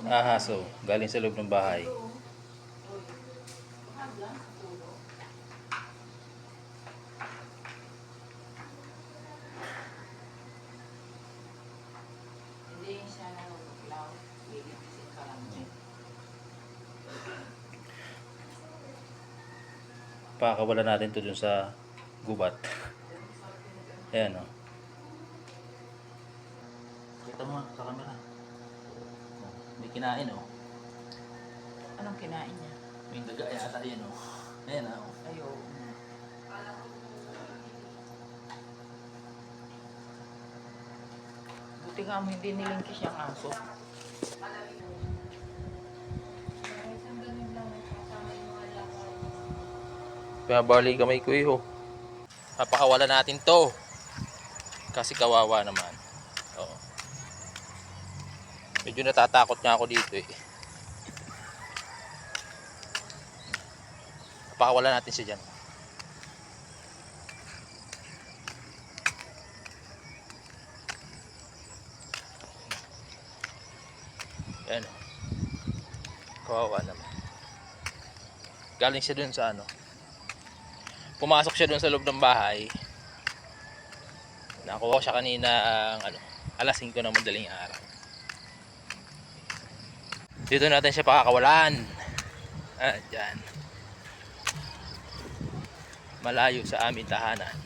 ahas oh, galing sa loob ng bahay. Hindi siya nanunuglaw. Lilipisin ka lang siya. Pakakawala natin to dun sa gubat. Ayan oh. Kita mo sa camera. May kinain oh. Anong kinain niya? May daga yata yan oh. Ayan oh. Ayaw. Buti nga mo hindi nilingkis yung aso. Pinabali kamay ko eh oh. Papakawala natin to. Kasi kawawa naman. Oo. Medyo natatakot nga ako dito eh. Papakawala natin siya dyan. Ayan o. Kawawa naman. Galing siya dun sa ano. Pumasok siya dun sa loob ng bahay. Nakuha ko siya kanina ano, alas 5 ng madaling araw. Dito natin siya pakakawalan. Dyan. Malayo sa aming tahanan.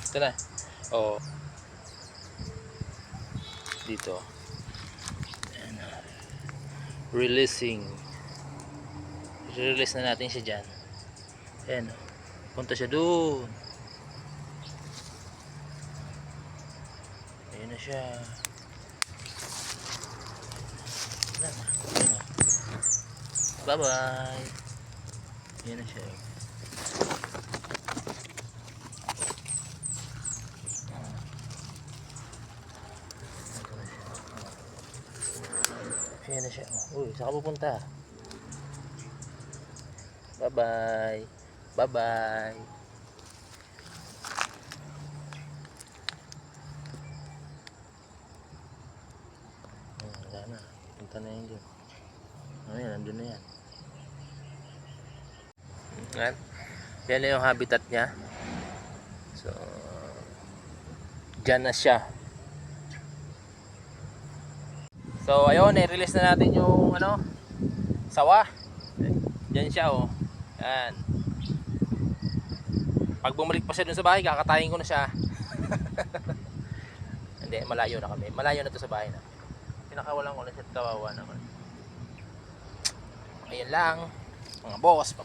Ito na. Oo. Dito. Ayan. Releasing. I-release na natin siya dyan. Ayan. Punta siya doon. Ayan na siya. Bye bye. Ayan na siya. Ayan na siya. Uy, saan ka pupunta? Bye bye. Bye bye. Wala na. Punta na yun dyan. Ayan, nandun na yan. Ayan. Yan na yung habitat niya. So, dyan na siya. So, ayun, i-release na natin yung ano, sawa. Dyan siya, oh. Yan. Pag bumalik pa siya dun sa bahay, kakatayin ko na siya. Hindi, malayo na kami. Malayo na to sa bahay na. Pinakawalan ko na siya, kawawa naman. Ayan lang, mga boss.